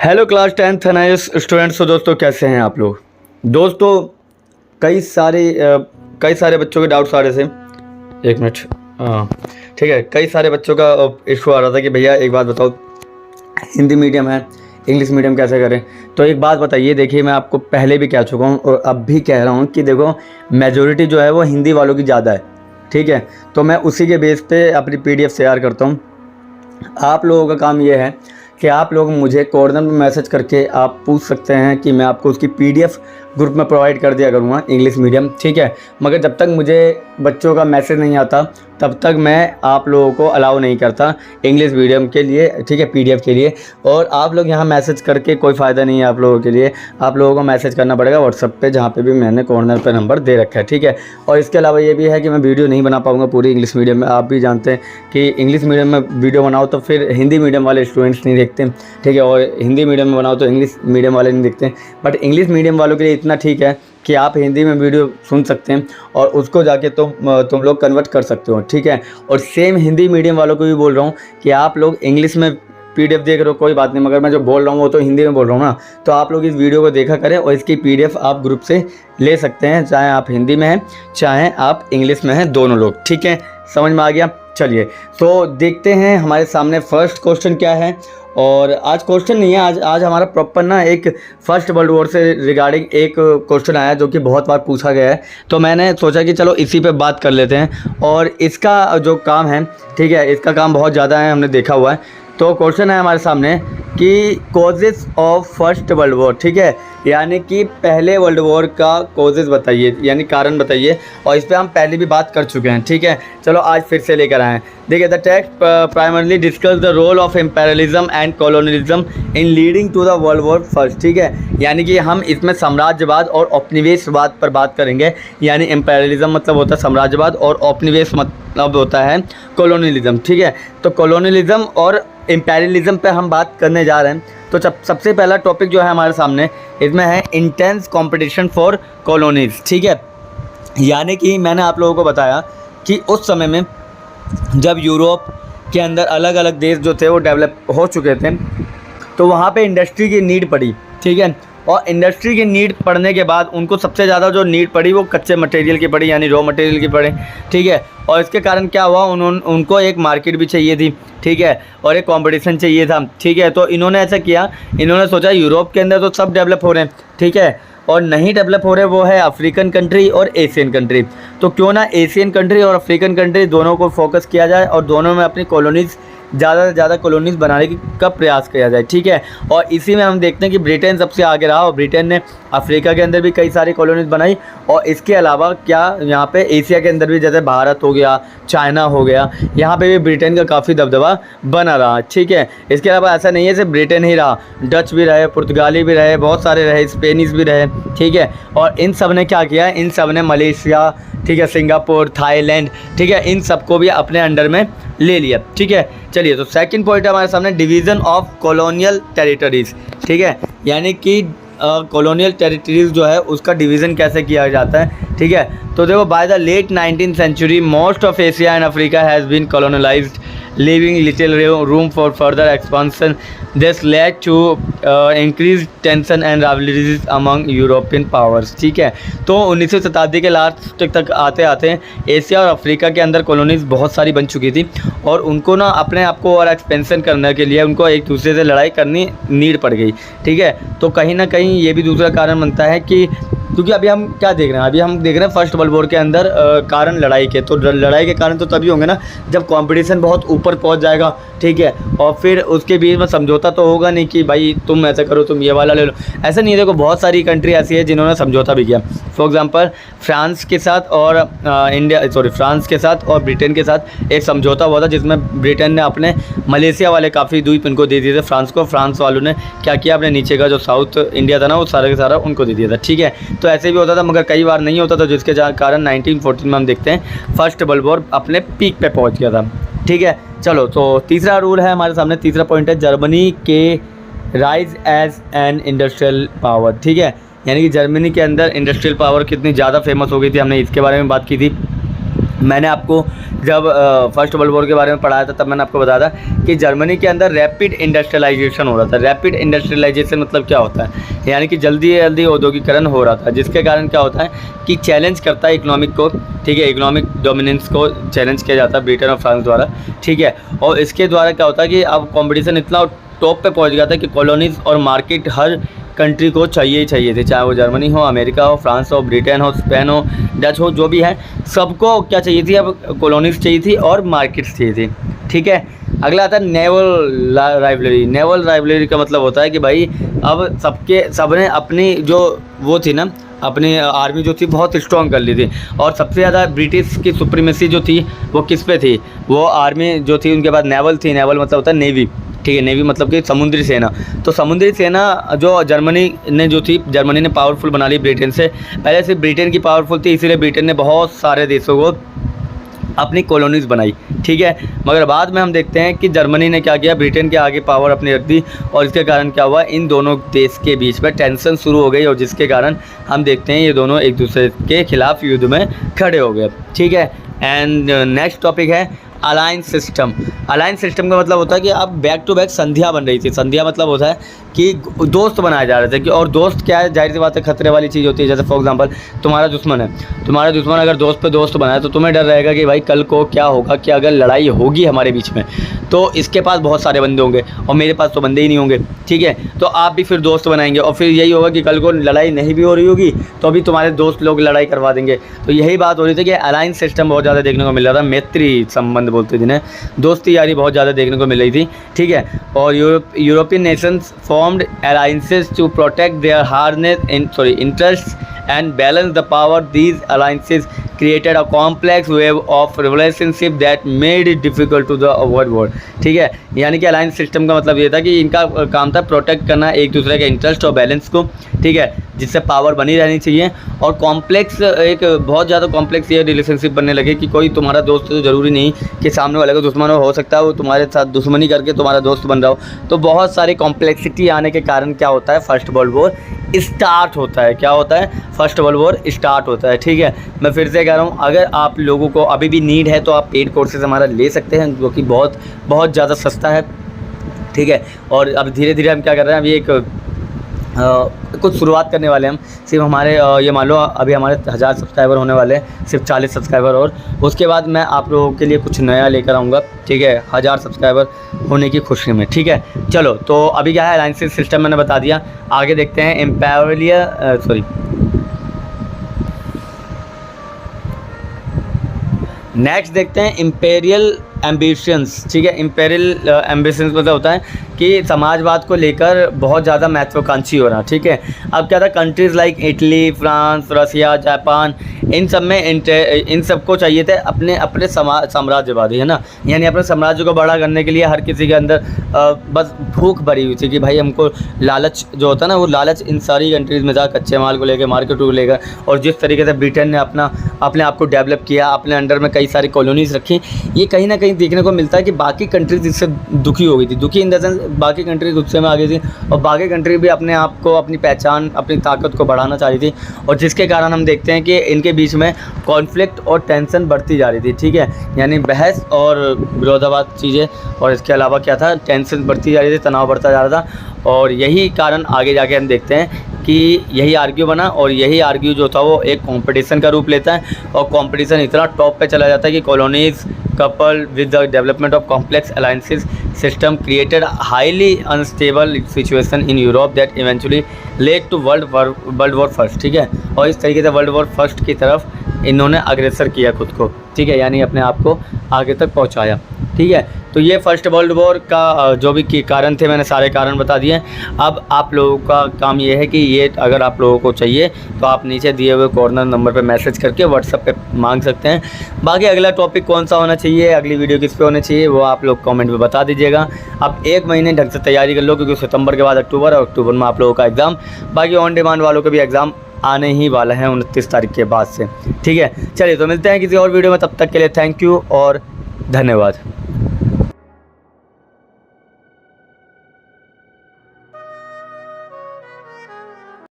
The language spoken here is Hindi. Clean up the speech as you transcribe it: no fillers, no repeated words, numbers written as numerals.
हेलो क्लास 10th नए स्टूडेंट्स। तो दोस्तों कैसे हैं आप लोग। दोस्तों कई सारे बच्चों के डाउट्स आ रहे थे। एक मिनट। हाँ ठीक है। कई सारे बच्चों का इशू आ रहा था कि भैया एक बात बताओ, हिंदी मीडियम है, इंग्लिश मीडियम कैसे करें। तो एक बात बताइए, देखिए मैं आपको पहले भी कह चुका हूँ और अब भी कह रहा हूँ कि देखो मेजोरिटी जो है वो हिंदी वालों की ज़्यादा है। ठीक है, तो मैं उसी के बेस पे अपनी PDF तैयार करता हूँ। आप लोगों का काम ये है कि आप लोग मुझे कॉर्नर में मैसेज करके आप पूछ सकते हैं कि मैं आपको उसकी PDF ग्रुप में प्रोवाइड कर दिया करूँगा इंग्लिश मीडियम। ठीक है, मगर जब तक मुझे बच्चों का मैसेज नहीं आता तब तक मैं आप लोगों को अलाउ नहीं करता इंग्लिश मीडियम के लिए। ठीक है, PDF के लिए। और आप लोग यहाँ मैसेज करके कोई फ़ायदा नहीं है आप लोगों के लिए। आप लोगों को मैसेज करना पड़ेगा व्हाट्सअप पे, जहाँ पे भी मैंने कॉर्नर पे नंबर दे रखा है। ठीक है, और इसके अलावा ये भी है कि मैं वीडियो नहीं बना पाऊँगा पूरी इंग्लिश मीडियम में। आप भी जानते हैं कि इंग्लिश मीडियम में वीडियो बनाओ तो फिर हिंदी मीडियम वाले स्टूडेंट्स नहीं देखते। ठीक है, और हिंदी मीडियम में बनाओ तो इंग्लिश मीडियम वाले नहीं देखते। बट इंग्लिश मीडियम वालों के लिए इतना ठीक है कि आप हिंदी में वीडियो सुन सकते हैं और उसको जाके तुम लोग कन्वर्ट कर सकते हो। ठीक है, और सेम हिंदी मीडियम वालों को भी बोल रहा हूँ कि आप लोग इंग्लिश में PDF देख रहे हो कोई बात नहीं, मगर मैं जो बोल रहा हूँ वो तो हिंदी में बोल रहा हूँ ना। तो आप लोग इस वीडियो को देखा करें और इसकी PDF आप ग्रुप से ले सकते हैं, चाहे आप हिंदी में हैं चाहे आप इंग्लिश में हैं, दोनों लोग। ठीक है, समझ में आ गया। चलिए तो देखते हैं हमारे सामने फर्स्ट क्वेश्चन क्या है। और आज क्वेश्चन नहीं है, आज हमारा प्रॉपर ना एक फर्स्ट वर्ल्ड वॉर से रिगार्डिंग एक क्वेश्चन आया जो कि बहुत बार पूछा गया है। तो मैंने सोचा कि चलो इसी पे बात कर लेते हैं। और इसका जो काम है, ठीक है, इसका काम बहुत ज़्यादा है, हमने देखा हुआ है। तो क्वेश्चन है हमारे सामने कि causes of first world war. ठीक है, यानी कि पहले वर्ल्ड वॉर का कॉजेज़ बताइए, यानी कारण बताइए। और इस पर हम पहले भी बात कर चुके हैं। ठीक है, चलो आज फिर से लेकर आए हैं। देखिए, the text primarily discuss the role of imperialism and colonialism in leading to the world war first. ठीक है, यानी कि हम इसमें साम्राज्यवाद और औपनिवेशवाद पर बात करेंगे। यानी इम्पेरियलिज्म मतलब होता है साम्राज्यवाद और औपनिवेश मतलब होता है कॉलोनियलिज्म। ठीक है, तो कॉलोनियलिज्म और इम्पेरियलिज्म पे हम बात करने जा रहे हैं। तो सबसे पहला टॉपिक जो है हमारे सामने इसमें है इंटेंस कंपटीशन फॉर कॉलोनीज। ठीक है, यानी कि मैंने आप लोगों को बताया कि उस समय में जब यूरोप के अंदर अलग अलग देश जो थे वो डेवलप हो चुके थे, तो वहाँ पे इंडस्ट्री की नीड पड़ी। ठीक है, और इंडस्ट्री की नीड पड़ने के बाद उनको सबसे ज़्यादा जो नीड पड़ी वो कच्चे मटेरियल की पड़ी, यानी रॉ मटेरियल की पड़े। ठीक है, और इसके कारण क्या हुआ, उनको एक मार्केट भी चाहिए थी। ठीक है, और एक कंपटीशन चाहिए था। ठीक है, तो इन्होंने ऐसा किया, इन्होंने सोचा यूरोप के अंदर तो सब डेवलप हो रहे हैं, ठीक है, और नहीं डेवलप हो रहे वो है अफ्रीकन कंट्री और एशियन कंट्री। तो क्यों ना एशियन कंट्री और अफ्रीकन कंट्री दोनों को फोकस किया जाए और दोनों में अपनी कॉलोनीज़ ज़्यादा से ज़्यादा कॉलोनीज़ बनाने का प्रयास किया जाए। ठीक है, और इसी में हम देखते हैं कि ब्रिटेन सबसे आगे रहा और ब्रिटेन ने अफ्रीका के अंदर भी कई सारी कॉलोनीज़ बनाई। और इसके अलावा क्या यहाँ पे एशिया के अंदर भी, जैसे भारत हो गया, चाइना हो गया, यहाँ पे भी ब्रिटेन का काफ़ी दबदबा बना रहा। ठीक है, इसके अलावा ऐसा नहीं है सिर्फ ब्रिटेन ही रहा, डच भी रहे, पुर्तगाली भी रहे, बहुत सारे रहे, स्पेनिश भी रहे। ठीक है, और इन सब ने क्या किया, इन सब ने मलेशिया, ठीक है, सिंगापुर, थाईलैंड, ठीक है, इन सबको भी अपने अंडर में ले लिया। ठीक है, चलिए तो सेकंड पॉइंट है हमारे सामने डिवीज़न ऑफ कॉलोनियल टेरिटरीज़। ठीक है, यानी कि कॉलोनियल टेरिटरीज़ जो है उसका डिवीज़न कैसे किया जाता है। ठीक है, तो देखो, by the late 19th century most of Asia and Africa has been colonised, leaving little room for further expansion. This led to increased tension and rivalries among European powers. ठीक है, तो 19वीं शताब्दी के लास्ट तक आते आते एशिया और अफ्रीका के अंदर कॉलोनीज़ बहुत सारी बन चुकी थी और उनको ना अपने आप को और एक्सपेंशन करने के लिए उनको एक दूसरे से लड़ाई करनी नीड पड़ गई। ठीक है, तो कहीं ना कहीं ये भी दूसरा कारण बनता है कि क्योंकि अभी हम क्या देख रहे हैं, अभी हम देख रहे हैं फर्स्ट वर्ल्ड वॉर के अंदर कारण लड़ाई के। तो लड़ाई के कारण तो तभी होंगे ना जब कंपटीशन बहुत ऊपर पहुंच जाएगा। ठीक है, और फिर उसके बीच में समझौता तो होगा नहीं कि भाई तुम ऐसा करो, तुम ये वाला ले लो। ऐसा नहीं है, देखो बहुत सारी कंट्री ऐसी है जिन्होंने समझौता भी किया। फॉर एग्जांपल फ्रांस के साथ और फ्रांस के साथ और ब्रिटेन के साथ एक समझौता हुआ था जिसमें ब्रिटेन ने अपने मलेशिया वाले काफ़ी द्वीप इनको दे दिए थे फ्रांस को। फ्रांस वालों ने क्या किया, अपने नीचे का जो साउथ इंडिया था ना वो सारा का सारा उनको दे दिया था। ठीक है, तो ऐसे भी होता था मगर कई बार नहीं होता था, जिसके कारण 1914 में हम देखते हैं फर्स्ट वर्ल्ड वॉर अपने पीक पे पहुंच गया था। ठीक है, चलो तो तीसरा रूल है हमारे सामने, तीसरा पॉइंट है जर्मनी के rise as an industrial power. ठीक है, यानी कि जर्मनी के अंदर इंडस्ट्रियल पावर कितनी ज़्यादा फेमस हो गई थी, हमने इसके बारे में बात की थी। मैंने आपको जब फर्स्ट वर्ल्ड वॉर के बारे में पढ़ाया था तब मैंने आपको बताया था कि जर्मनी के अंदर रैपिड इंडस्ट्रियलाइजेशन हो रहा था। रैपिड इंडस्ट्रियलाइजेशन मतलब क्या होता है, यानी कि जल्दी जल्दी औद्योगिकरण हो रहा था, जिसके कारण क्या होता है कि चैलेंज करता है इकोनॉमिक को, ठीक है, इकोनॉमिक डोमिनेंस को चैलेंज किया जाता है ब्रिटेन और फ्रांस द्वारा, ठीक है। और इसके द्वारा क्या होता है कि अब कॉम्पिटिशन इतना टॉप पे पहुँच गया था कि कॉलोनीज़ और मार्केट हर कंट्री को चाहिए ही चाहिए थे, चाहे वो जर्मनी हो, अमेरिका हो, फ्रांस हो, ब्रिटेन हो, स्पेन हो, डच हो, जो भी है, सबको क्या चाहिए थी, अब कॉलोनीज़ चाहिए थी और मार्केट्स चाहिए थी, ठीक है। अगला आता है नेवल राइवलरी। नेवल राइवलरी का मतलब होता है कि भाई अब सबने अपनी जो वो थी ना, अपनी आर्मी जो थी बहुत स्ट्रॉन्ग कर ली थी, और सबसे ज़्यादा ब्रिटिश की सुप्रीमेसी जो थी वो किस पे थी, वो आर्मी जो थी उनके पास नेवल थी। नेवल मतलब होता है नेवी, ठीक है, नेवी मतलब कि समुद्री सेना। तो समुद्री सेना जो जर्मनी ने पावरफुल बना ली ब्रिटेन से। पहले से ब्रिटेन की पावरफुल थी, इसीलिए ब्रिटेन ने बहुत सारे देशों को अपनी कॉलोनीज़ बनाई, ठीक है। मगर बाद में हम देखते हैं कि जर्मनी ने क्या किया, ब्रिटेन के आगे पावर अपनी रख दी, और इसके कारण क्या हुआ, इन दोनों देश के बीच में टेंशन शुरू हो गई, और जिसके कारण हम देखते हैं ये दोनों एक दूसरे के खिलाफ युद्ध में खड़े हो गए, ठीक है। एंड नेक्स्ट टॉपिक है अलायंस सिस्टम। अलायंस सिस्टम का मतलब होता है कि अब बैक टू बैक संधियाँ बन रही थी। संधियाँ मतलब होता है कि दोस्त बनाए जा रहे थे, कि और दोस्त क्या है, जाहिर सी बात है खतरे वाली चीज़ होती है। जैसे फॉर एग्जांपल तुम्हारा दुश्मन है, तुम्हारा दुश्मन अगर दोस्त पे दोस्त बनाए तो तुम्हें डर रहेगा कि भाई कल को क्या होगा, कि अगर लड़ाई होगी हमारे बीच में तो इसके पास बहुत सारे बंदे होंगे और मेरे पास तो बंदे ही नहीं होंगे, ठीक है। तो आप भी फिर दोस्त बनाएंगे, और फिर यही होगा कि कल को लड़ाई नहीं भी हो रही होगी तो अभी तुम्हारे दोस्त लोग लड़ाई करवा देंगे। तो यही बात हो रही थी कि अलायंस सिस्टम बहुत ज़्यादा देखने को मिल रहा था, मैत्री संबंध बोलते जिन्हें, दोस्ती यारी बहुत ज़्यादा देखने को मिल रही थी, ठीक है। और European Nations formed alliances to protect their interests and balance the power. These alliances created a complex web of relationship that made it difficult to the avoid war, ठीक है। यानी कि अलायंस सिस्टम का मतलब ये था कि इनका काम था प्रोटेक्ट करना एक दूसरे के इंटरेस्ट और बैलेंस को, ठीक है, जिससे पावर बनी रहनी चाहिए। और कॉम्प्लेक्स, एक बहुत ज़्यादा कॉम्प्लेक्स ये रिलेशनशिप बनने लगे कि कोई तुम्हारा दोस्त तो ज़रूरी नहीं कि सामने वाले का दुश्मन हो सकता है वो तुम्हारे साथ दुश्मनी करके तुम्हारा दोस्त बन रहा हो। तो बहुत सारी कॉम्प्लेक्सिटी आने के कारण क्या होता है, फर्स्ट वर्ल्ड वॉर स्टार्ट होता है। क्या होता है, फर्स्ट वर्ल्ड वॉर स्टार्ट होता है, ठीक है। मैं फिर से कह रहा हूँ, अगर आप लोगों को अभी भी नीड है तो आप पेड कोर्सेज हमारा ले सकते हैं, जो कि बहुत बहुत ज़्यादा सस्ता है, ठीक है। और अब धीरे धीरे हम क्या कर रहे हैं, अभी एक कुछ शुरुआत करने वाले हम। सिर्फ हमारे ये मान लो अभी हमारे 1000 सब्सक्राइबर होने वाले हैं, सिर्फ 40 सब्सक्राइबर, और उसके बाद मैं आप लोगों के लिए कुछ नया लेकर आऊँगा, ठीक है, 1000 सब्सक्राइबर होने की खुशी में, ठीक है। चलो, तो अभी क्या है, अलायंस सिस्टम मैंने बता दिया। आगे देखते हैं नेक्स्ट देखते हैं इम्पेरियल एम्बिशंस, ठीक है। इम्पेरियल एम्बिशंस मतलब होता है कि समाजवाद को लेकर बहुत ज़्यादा महत्वाकांक्षी हो रहा, ठीक है। अब क्या था, कंट्रीज़ लाइक इटली, फ्रांस, रसिया, जापान, इन सब में इन सबको चाहिए थे अपने अपने साम्राज्यवादी, है ना, यानी अपने साम्राज्य को बड़ा करने के लिए हर किसी के अंदर बस भूख भरी हुई थी कि भाई हमको लालच जो होता है ना, वो लालच इन सारी कंट्रीज़ में था, कच्चे माल को लेकर, मार्केट को लेकर। और जिस तरीके से ब्रिटेन ने अपने आप को डेवलप किया, अपने अंडर में कई सारी कॉलोनीज़ रखी, ये कहीं ना कहीं देखने को मिलता है कि बाकी कंट्रीज़ इससे दुखी हो गई थी। दुखी इन द सेंस बाकी कंट्री गुस्से में आ गई थी, और बाकी कंट्री भी अपने आप को, अपनी पहचान, अपनी ताकत को बढ़ाना चाह रही थी, और जिसके कारण हम देखते हैं कि इनके बीच में कॉन्फ्लिक्ट और टेंशन बढ़ती जा रही थी, ठीक है। यानी बहस और विरोधाभास चीज़ें, और इसके अलावा क्या था, टेंशन बढ़ती जा रही थी, तनाव बढ़ता जा रहा था। और यही कारण आगे जाके हम देखते हैं कि यही आर्ग्यू बना, और यही आर्ग्यू जो था वो एक कंपटीशन का रूप लेता है, और कंपटीशन इतना टॉप पे चला जाता है कि colonies coupled with the development of complex alliances system created a highly unstable situation in Europe that eventually led to World War First, ठीक है। और इस तरीके से वर्ल्ड वॉर फर्स्ट की तरफ इन्होंने अग्रसर किया खुद को, ठीक है, यानी अपने आप को आगे तक पहुंचाया, ठीक है। तो ये फर्स्ट वर्ल्ड वॉर का जो भी कारण थे, मैंने सारे कारण बता दिए। अब आप लोगों का काम ये है कि ये अगर आप लोगों को चाहिए तो आप नीचे दिए हुए कॉर्नर नंबर पे मैसेज करके व्हाट्सएप पे मांग सकते हैं। बाकी अगला टॉपिक कौन सा होना चाहिए, अगली वीडियो किस पे होनी चाहिए, वो आप लोग कमेंट में बता दीजिएगा। अब 1 महीने ढंग से तैयारी कर लो, क्योंकि सितंबर के बाद अक्टूबर, और अक्टूबर में आप लोगों का एग्ज़ाम। बाकी ऑन डिमांड वालों का भी एग्ज़ाम आने ही वाला है 29 तारीख के बाद से, ठीक है। चलिए, तो मिलते हैं किसी और वीडियो में, तब तक के लिए थैंक यू और धन्यवाद।